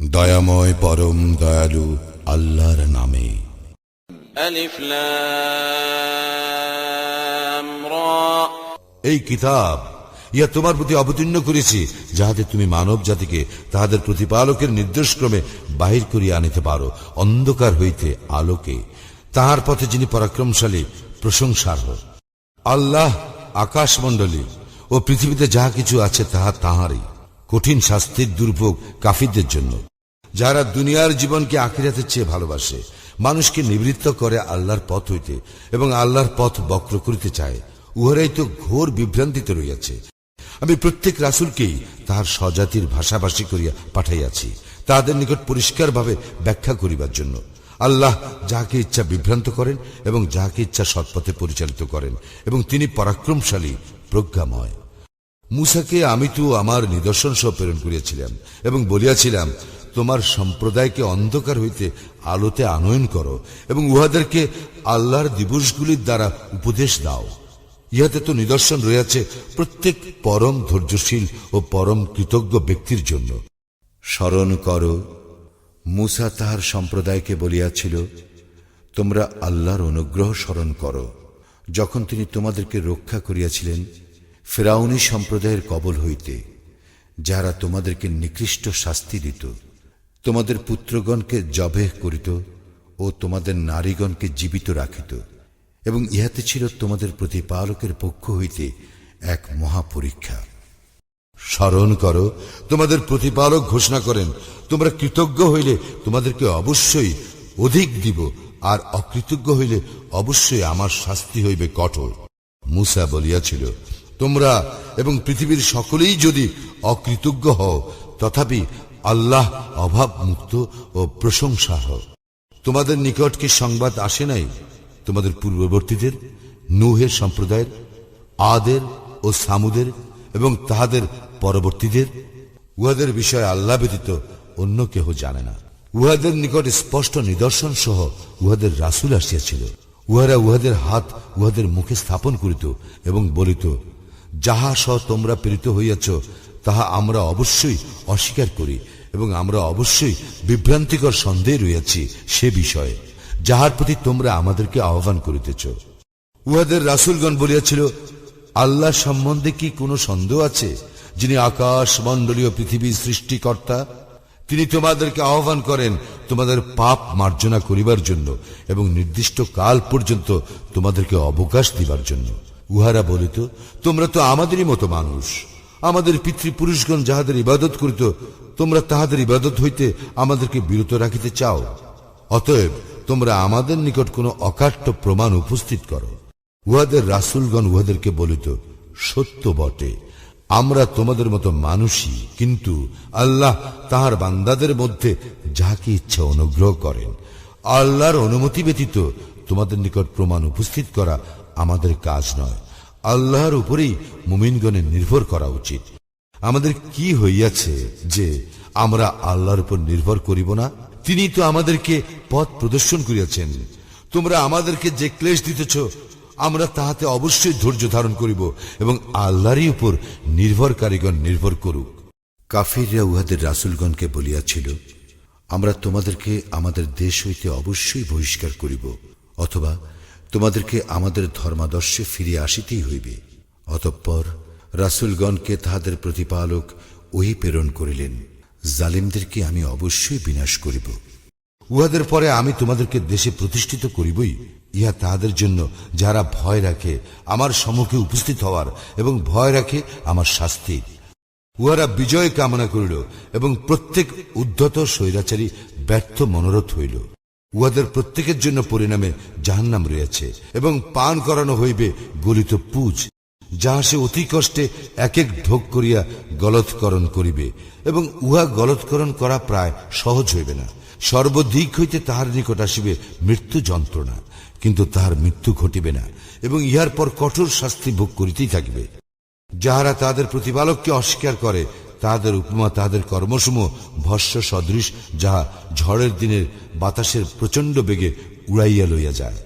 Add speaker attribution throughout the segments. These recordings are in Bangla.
Speaker 1: দয়াময় পরম দয়ালু আল্লাহর নামে।
Speaker 2: আলিফ লাম রা।
Speaker 1: এই কিতাব ইয়া তোমার প্রতি অবতীর্ণ করেছি, যাহাতে তুমি মানব জাতিকে তাহাদের প্রতিপালকের নির্দেশক্রমে বাহির করিয়া আনিতে পারো অন্ধকার হইতে আলোকে, তাহার পথে যিনি পরাক্রমশালী প্রশংসার্হ। আল্লাহ আকাশমণ্ডলী ও পৃথিবীতে যাহা কিছু আছে তাহা তাহারই। কঠিন শাস্তির দুর্ভোগ কাফিরদের জন্য, যারা দুনিয়ার জীবনকে আখিরাতের চেয়ে ভালোবাসে, মানুষকে নিবৃত্ত করে আল্লাহর পথ হইতে এবং আল্লাহর পথ বক্র করিতে চায়, উহারাই তো ঘোর বিভ্রান্তিতে রইয়াছে। আমি প্রত্যেক রাসূলকেই তাহার স্বজাতির ভাষাভাষী করিয়া পাঠাইয়াছি, তাহাদের নিকট পরিষ্কারভাবে ব্যাখ্যা করিবার জন্য। আল্লাহ যাহাকে ইচ্ছা বিভ্রান্ত করেন এবং যাহাকে ইচ্ছা সৎপথে পরিচালিত করেন, এবং তিনি পরাক্রমশালী প্রজ্ঞাময়। মূসাকে আমি তো আমার নিদর্শন সহ প্রেরণ করিয়াছিলাম এবং বলিয়াছিলাম, তোমার সম্প্রদায়কে অন্ধকার হইতে আলোতে আনয়ন করো এবং উহাদেরকে আল্লাহর দিবসগুলির দ্বারা উপদেশ দাও। ইহাতে তো নিদর্শন রয়েছে প্রত্যেক পরম ধৈর্যশীল ও পরম কৃতজ্ঞ ব্যক্তির জন্য। স্মরণ করো, মূসা তাহার সম্প্রদায়কে বলিয়াছিল, তোমরা আল্লাহর অনুগ্রহ স্মরণ করো, যখন তিনি তোমাদেরকে রক্ষা করিয়াছিলেন ফিরআউনী সম্প্রদায়ের কবল হইতে, যারা তোমাদেরকে নিকৃষ্ট শাস্তি দিত, তোমাদের পুত্রগণকে জবেহ করিত ও তোমাদের নারীগণকে জীবিত রাখিত, এবং ইহাতে ছিল তোমাদের প্রতিপালকের পক্ষ হইতে এক মহাপরীক্ষা। স্মরণ করো, তোমাদের প্রতিপালক ঘোষণা করেন, তোমরা কৃতজ্ঞ হইলে তোমাদেরকে অবশ্যই অধিক দিব, আর অকৃতজ্ঞ হইলে অবশ্যই আমার শাস্তি হইবে কঠোর। মূসা বলিয়াছিল, তোমরা এবং পৃথিবীর সকলেই যদি অকৃতজ্ঞ হও, তথাপি আল্লাহ অভাব মুক্ত ও প্রশংসা হও। তোমাদের নিকট কি সংবাদ আসে নাই তোমাদের পূর্ববর্তীদের, নূহের সম্প্রদায়ের, আদের ও সামুদের এবং তাহাদের পরবর্তীদের? উহাদের বিষয়ে আল্লাহ ব্যতীত অন্য কেহ জানে না। উহাদের নিকট স্পষ্ট নিদর্শন সহ উহাদের রাসূল আসিয়াছিল। উহারা উহাদের হাত উহাদের মুখে স্থাপন করিত এবং বলিত, যাহা সহ তোমরা প্রেরিত হইয়াছ তাহা আমরা অবশ্যই অস্বীকার করি, এবং আমরা অবশ্যই বিভ্রান্তিকর সন্দেহে রইয়াছি সে বিষয়ে যাহার প্রতি তোমরা আমাদেরকে আহ্বান করিতেছ। উহাদের রাসূলগণ বলিয়াছিল, আল্লাহ সম্বন্ধে কি কোনো সন্দেহ আছে, যিনি আকাশ মণ্ডলীয় পৃথিবীর সৃষ্টিকর্তা? তিনি তোমাদেরকে আহ্বান করেন তোমাদের পাপ মার্জনা করিবার জন্য এবং নির্দিষ্ট কাল পর্যন্ত তোমাদেরকে অবকাশ দিবার জন্য। উহারা বলিত, তোমরা তো আমাদেরই মতো মানুষ। আমাদের পিতৃপুরুষগণ যাহাদের ইবাদত করিত, তোমরা তাহাদের ইবাদত হইতে আমাদেরকে বিরত রাখিতে চাও। অতএব তোমরা আমাদের নিকট কোনো অকাট্য প্রমাণ উপস্থিত করো। উহাদের রাসূলগণ উহাদেরকে বলিত, সত্য বটে, আমরা তোমাদের মতো মানুষই, কিন্তু আল্লাহ তাহার বান্দাদের মধ্যে যাহাকে ইচ্ছা অনুগ্রহ করেন। আল্লাহর অনুমতি ব্যতীত তোমাদের নিকট প্রমাণ উপস্থিত করা আমাদের কাজ নয়। আল্লাহর উপরেই মুমিনগণের নির্ভর করা উচিত। আমাদের কি হইয়াছে যে আমরা আল্লাহর উপর নির্ভর করিব না? তিনি তো আমাদেরকে পথ প্রদর্শন করিয়াছেন। তোমরা আমাদেরকে যে ক্লেশ দিতেছ, আমরা তাহাতে অবশ্যই ধৈর্য ধারণ করিব, এবং আল্লাহরই উপর নির্ভরকারীগণ নির্ভর করুক। কাফিররা উহাদের রাসূলগণকে বলিয়াছিল, আমরা তোমাদেরকে আমাদের দেশ হইতে অবশ্যই বহিষ্কার করিব, অথবা তোমাদেরকে আমাদের ধর্মাদর্শে ফিরিয়ে আসিতেই হইবে। অতঃপর রাসূলগণকে তাহাদের প্রতিপালক ওহী প্রেরণ করিলেন, জালিমদেরকে আমি অবশ্যই বিনাশ করিব। উহাদের পরে আমি তোমাদেরকে দেশে প্রতিষ্ঠিত করিবই। ইহা তাহাদের জন্য যারা ভয় রাখে আমার সম্মুখে উপস্থিত হওয়ার এবং ভয় রাখে আমার শাস্তির। উহারা বিজয় কামনা করিল এবং প্রত্যেক উদ্ধত স্বৈরাচারী ব্যর্থ মনোরথ হইল। উহাদের প্রত্যেকের জন্য পরিণামে জাহান্নাম রয়েছে, এবং পান করানো হইবে গলিত পুজ, যাহা সে অতি কষ্টে এক এক ঢোক করিয়া গলৎকরণ করিবে, এবং উহা গলৎকরণ করা প্রায় সহজ হইবে না। সর্বদিক হইতে তাহার নিকট আসিবে মৃত্যু যন্ত্রণা, কিন্তু তাহার মৃত্যু ঘটিবে না, এবং ইহার পর কঠোর শাস্তি ভোগ করিতেই থাকিবে। যাহারা তাহাদের প্রতিপালককে অস্বীকার করে, তাহাদের উপমা তাহাদের কর্মসমূহ ভস্য সদৃশ, যাহা ঝড়ের দিনের বাতাসের প্রচন্ড বেগে উড়াইয়া লইয়া যায়।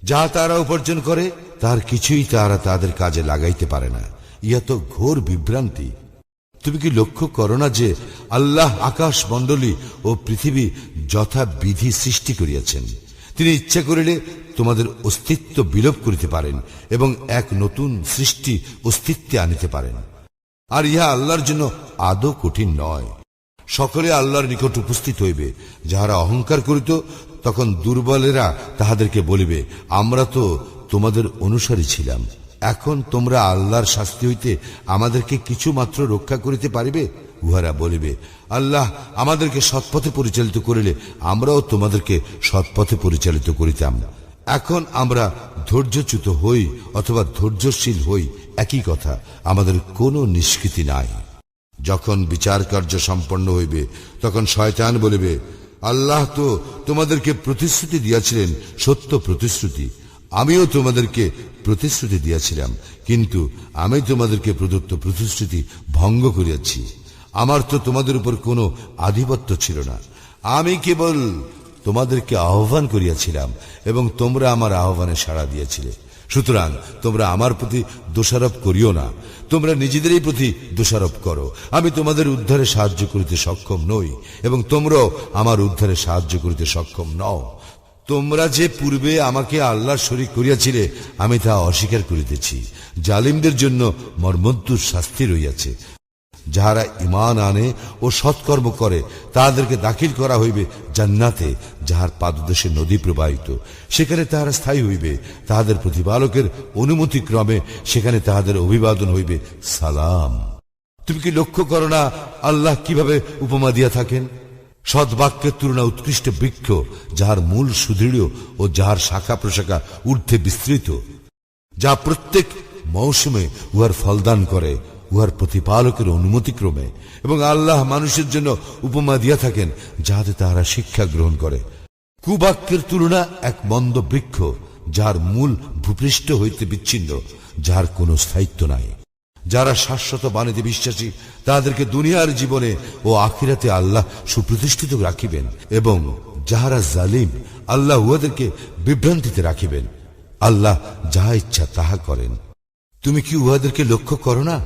Speaker 1: যাহা তাহারা উপার্জন করে, তাহার কিছুই তাহারা তাহাদের কাজে লাগাইতে পারে না। ইহা তো ঘোর বিভ্রান্তি। তুমি কি লক্ষ্য করো না যে আল্লাহ আকাশ মণ্ডলী ও পৃথিবী যথা বিধি সৃষ্টি করিয়াছেন? তিনি ইচ্ছা করিলে তোমাদের অস্তিত্ব বিলোপ করিতে পারেন এবং এক নতুন সৃষ্টি অস্তিত্বে আনিতে পারেন। আর ইহা আল্লাহর জন্য আদৌ কঠিন নয়। সকলে আল্লাহর নিকট উপস্থিত হইবে। যাহারা অহংকার করিত, তখন দুর্বলেরা তাহাদেরকে বলিবে, আমরা তো তোমাদের অনুসারী ছিলাম। এখন তোমরা আল্লাহর শাস্তি হইতে আমাদেরকে কিছু মাত্র রক্ষা করিতে পারিবে? উহারা বলিবে, আল্লাহ আমাদেরকে সৎপথে পরিচালিত করিলে আমরাও তোমাদেরকে সৎপথে পরিচালিত করিতাম। এখন আমরা ধৈর্যচ্যুত হই অথবা ধৈর্যশীল হই, একই কথা, আমাদের কোনো নিষ্কৃতি নাই। যখন বিচার কার্য সম্পন্ন হইবে, তখন শয়তান বলিবে, আল্লাহ তো তোমাদেরকে প্রতিশ্রুতি দিয়াছিলেন, সত্য প্রতিশ্রুতি। আমিও তোমাদেরকে প্রতিশ্রুতি দিয়াছিলাম, কিন্তু আমি তোমাদেরকে প্রদত্ত প্রতিশ্রুতি ভঙ্গ করিয়াছি। আমার তো তোমাদের উপর কোনো আধিপত্য ছিল না। আমি কেবল তোমাদেরকে আহ্বান করিয়াছিলাম এবং তোমরা আমার আহ্বানে সাড়া দিয়েছিলে। সুতরাং তোমরা আমার প্রতি দোষারোপ করিও না, তোমরা নিজেদেরই প্রতি দোষারোপ করো। আমি তোমাদের উদ্ধারে সাহায্য করিতে সক্ষম নই এবং তোমরাও আমার উদ্ধারে সাহায্য করিতে সক্ষম নও। তোমরা যে পূর্বে আমাকে আল্লাহর শরীক করিয়াছিলে, আমি তা অস্বীকার করিতেছি। জালিমদের জন্য মর্মন্তুর শাস্তি রইয়াছে। যাহারা ঈমান আনে ও সৎকর্ম করে, তাহাদেরকে দাখিল করা হইবে জান্নাতে, যাহার পাদদেশে নদী প্রবাহিত। সেখানে তাহারা স্থায়ী হইবে। তাহাদের প্রতিপালকের অনুমতি ক্রমে সেখানে তাহাদের অভিবাদন হইবে সালাম। তুমি কি লক্ষ্য করো না আল্লাহ কিভাবে উপমা দিয়া থাকেন? সদ্বাক্যের তুলনা উৎকৃষ্ট বৃক্ষ, যাহার মূল সুদৃঢ় ও যাহার শাখা প্রশাখা ঊর্ধ্বে বিস্তৃত, যা প্রত্যেক মৌসুমে উহার ফলদান করে, উহার প্রতিপালকের অনুমতিক্রমে। এবং আল্লাহ মানুষের জন্য উপমা দিয়া থাকেন, যাহাতে তাহারা শিক্ষা গ্রহণ করে। কুবাক্যের তুলনা এক মন্দ বৃক্ষ, যাহার মূল ভূপৃষ্ঠ হইতে বিচ্ছিন্ন, যাহার কোনো স্থায়িত্ব নাই। যারা শাশ্বত বাণীতে বিশ্বাসী, তাহাদেরকে দুনিয়ার জীবনে ও আখিরাতে আল্লাহ সুপ্রতিষ্ঠিত রাখিবেন, এবং যাহারা জালিম, আল্লাহ উহাদেরকে বিভ্রান্তিতে রাখিবেন। আল্লাহ যাহা ইচ্ছা তাহা করেন। তুমি কি উহাদেরকে লক্ষ্য করো না,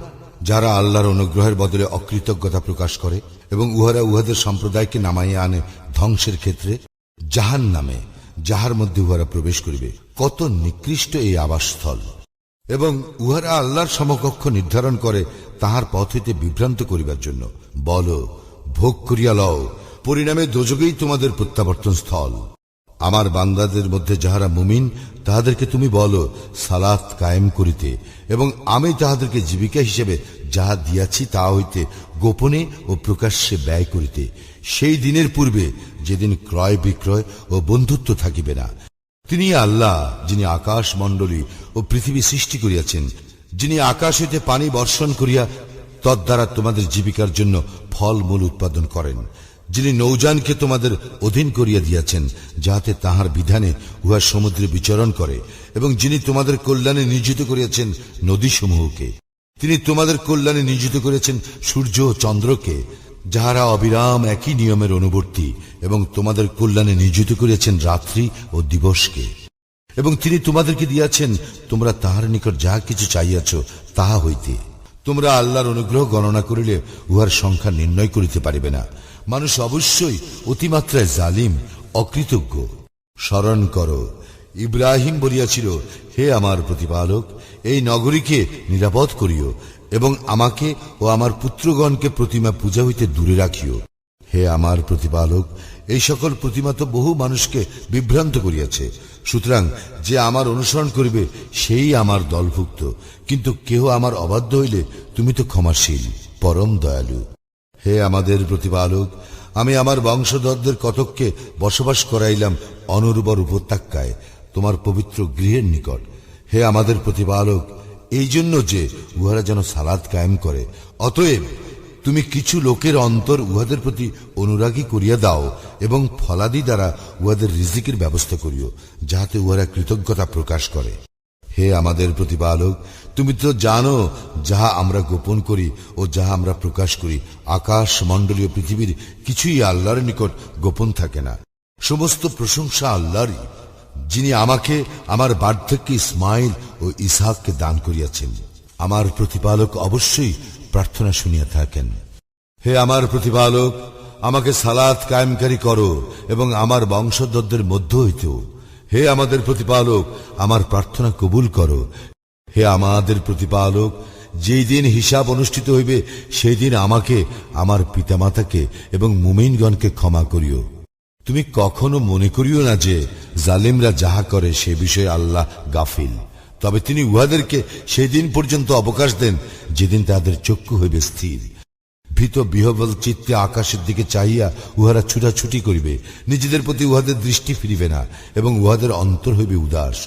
Speaker 1: যারা আল্লাহর অনুগ্রহের বদলে অকৃতজ্ঞতা প্রকাশ করে এবং উহারা উহাদের সম্প্রদায়কে নামাইয়া আনে ধ্বংসের ক্ষেত্রে, জাহান্নামে, যাহার মধ্যে উহারা প্রবেশ করিবে। কত নিকৃষ্ট এই আবাসস্থল! এবং উহারা আল্লাহর সমকক্ষ নির্ধারণ করে তাহার পথ হইতে বিভ্রান্ত করিবার জন্য। বলো, ভোগ করিয়া লও, পরিণামে দোজখেই তোমাদের প্রত্যাবর্তন স্থল। আমার বান্দাদের মধ্যে যাহারা মুমিন, তাহাদেরকে তুমি বলো সালাত কায়েম করিতে, এবং আমি তাহাদেরকে জীবিকা হিসেবে যাহা দিয়াছি তা হইতে গোপনে ও প্রকাশ্যে ব্যয় করিতে, সেই দিনের পূর্বে যেদিন ক্রয় বিক্রয় ও বন্ধুত্ব থাকিবে না। তিনি আল্লাহ, যিনি আকাশ মণ্ডলী ও পৃথিবী সৃষ্টি করিয়াছেন, যিনি আকাশ হইতে পানি বর্ষণ করিয়া তদ্বারা তোমাদের জীবিকার জন্য ফল মূল উৎপাদন করেন, যিনি নৌযানকে তোমাদের অধীন করিয়া দিয়াছেন, যাহাতে তাহার বিধানে উহা সমুদ্রে বিচরণ করে, এবং যিনি তোমাদের কল্যাণে নিয়োজিত করিয়াছেন নদীসমূহকে। তিনি তোমাদের কল্যাণে নিয়োজিত করেছেন সূর্য ও চন্দ্রকে, যাহারা অবিরাম একই নিয়মের অনুবর্তী, এবং তোমাদের কল্যাণে নিয়োজিত করিয়াছেন রাত্রি ও দিবসকে। এবং তিনি তোমাদেরকে দিয়াছেন তোমরা তাহার নিকট যাহা কিছু চাইয়াছ তাহা হইতে। তোমরা আল্লাহর অনুগ্রহ গণনা করিলে উহার সংখ্যা নির্ণয় করিতে পারিবে না। মানুষ অবশ্যই অতিমাত্রায় জালিম, অকৃতজ্ঞ। স্মরণ করো, ইব্রাহিম বলিয়াছিল, হে আমার প্রতিপালক, এই নগরীকে নিরাপদ করিও এবং আমাকে ও আমার পুত্রগণকে প্রতিমা পূজা হইতে দূরে রাখিও। হে আমার প্রতিপালক, এই সকল প্রতিমা তো বহু মানুষকে বিভ্রান্ত করিয়াছে। সুতরাং যে আমার অনুসরণ করিবে সেই আমার দলভুক্ত, কিন্তু কেহ আমার অবাধ্য হইলে তুমি তো ক্ষমাশীল, পরম দয়ালু। হে আমাদের প্রতিপালক, আমি আমার বংশধরদের কতককে বসবাস করাইলাম অনুর্বর উপত্যকায় তোমার পবিত্র গৃহের নিকট। হে আমাদের প্রতিপালক, এই জন্য যে উহারা যেন সালাত কায়েম করে। অতএব তুমি কিছু লোকের অন্তর উহাদের প্রতি অনুরাগী করিয়া দাও এবং ফলাদি দ্বারা উহাদের রিজিকের ব্যবস্থা করিও, যাহাতে উহারা কৃতজ্ঞতা প্রকাশ করে। হে আমাদের প্রতিপালক, তুমি তো জানো যাহা আমরা গোপন করি ও যাহা আমরা প্রকাশ করি। আকাশ মণ্ডলীয় পৃথিবীর কিছুই আল্লাহর নিকট গোপন থাকে না। সমস্ত প্রশংসা আল্লাহরই, যিনি আমাকে আমার বার্ধক্যে ইসমাইল ও ইসহাককে দান করিয়াছেন। আমার প্রতিপালক অবশ্যই প্রার্থনা শুনিয়া থাকেন। হে আমার প্রতিপালক, আমাকে সালাত কায়েমকারী করো এবং আমার বংশধরদের মধ্য হইতেও। হে আমাদের প্রতিপালক, আমার প্রার্থনা কবুল করো। হে আমাদের প্রতিপালক, যেই দিন হিসাব অনুষ্ঠিত হইবে সেই দিন আমাকে, আমার পিতামাতাকে এবং মুমিনগণকে ক্ষমা করিও। তুমি কখনো মনে করিও না যে জালিমরা যাহা করে সে বিষয়ে আল্লাহ গাফিল। তবে তিনি উহাদেরকে সেই দিন পর্যন্ত অবকাশ দেন যেদিন তাদের চক্ষু হইবে স্থির। ভীত বিহবল চিত্তে আকাশের দিকে চাহিয়া উহারা ছুটাছুটি করিবে, নিজেদের প্রতি উহাদের দৃষ্টি ফিরিবে না এবং উহাদের অন্তর হইবে উদাস।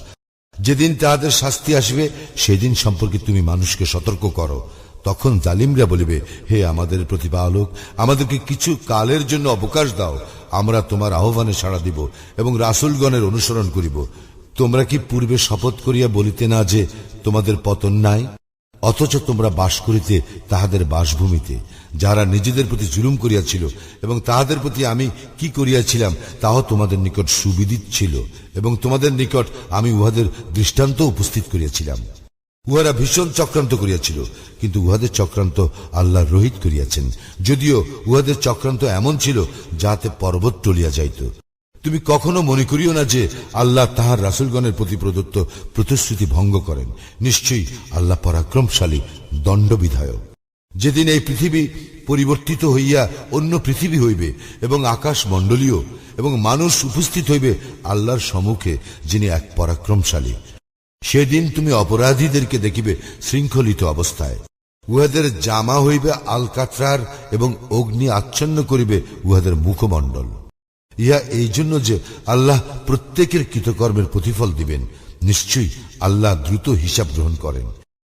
Speaker 1: যেদিন তাহাদের শাস্তি আসবে সেদিন সম্পর্কে তুমি মানুষকে সতর্ক করো। তখন জালিমরা বলিবে, হে আমাদের প্রতিপালক, আমাদেরকে কিছু কালের জন্য অবকাশ দাও, আমরা তোমার আহ্বানে সাড়া দিব এবং রাসূলগণের অনুসরণ করিব। তোমরা কি পূর্বে শপথ করিয়া বলিতে না যে তোমাদের পতন নাই? অথচ তোমরা বাস করিতে তাহাদের বাসভূমিতে, যারা নিজেদের প্রতি জুলুম করিয়াছিল, এবং তাহাদের প্রতি আমি কি করিয়াছিলাম তাও তোমাদের নিকট সুবিদিত ছিল, এবং তোমাদের নিকট আমি উহাদের দৃষ্টান্ত উপস্থিত করিয়াছিলাম। উহারা ভীষণ চক্রান্ত করিয়াছিল, কিন্তু উহাদের চক্রান্ত আল্লাহ রহিত করিয়াছেন, যদিও উহাদের চক্রান্ত এমন ছিল যাহাতে পর্বত টলিয়া যাইত। তুমি কখনো মনে করিও না যে আল্লাহ তাহার রাসূলগণের প্রতি প্রদত্ত প্রতিশ্রুতি ভঙ্গ করেন। নিশ্চয়ই আল্লাহ পরাক্রমশালী, দণ্ডবিধায়ক। যেদিন এই পৃথিবী পরিবর্তিত হইয়া অন্য পৃথিবী হইবে এবং আকাশ মণ্ডলীয় এবং মানুষ উপস্থিত হইবে আল্লাহর সম্মুখে, যিনি এক পরাক্রমশালী, সেদিন তুমি অপরাধীদেরকে দেখিবে শৃঙ্খলিত অবস্থায়। উহাদের জামা হইবে আলকাতরার এবং অগ্নি আচ্ছন্ন করিবে উহাদের মুখমণ্ডল। ইহা এই জন্য যে আল্লাহ প্রত্যেকের কৃতকর্মের প্রতিফল দিবেন। নিশ্চয়ই আল্লাহ দ্রুত হিসাব গ্রহণ করেন।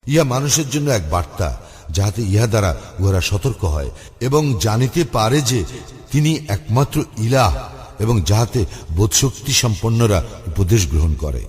Speaker 1: ইহা মানুষের জন্য এক বার্তা, যাহাতে ইহা দ্বারা উহারা সতর্ক হয় এবং জানিতে পারে যে তিনি একমাত্র ইলাহ, এবং যাহাতে বোধশক্তি সম্পন্নরা উপদেশ গ্রহণ করে।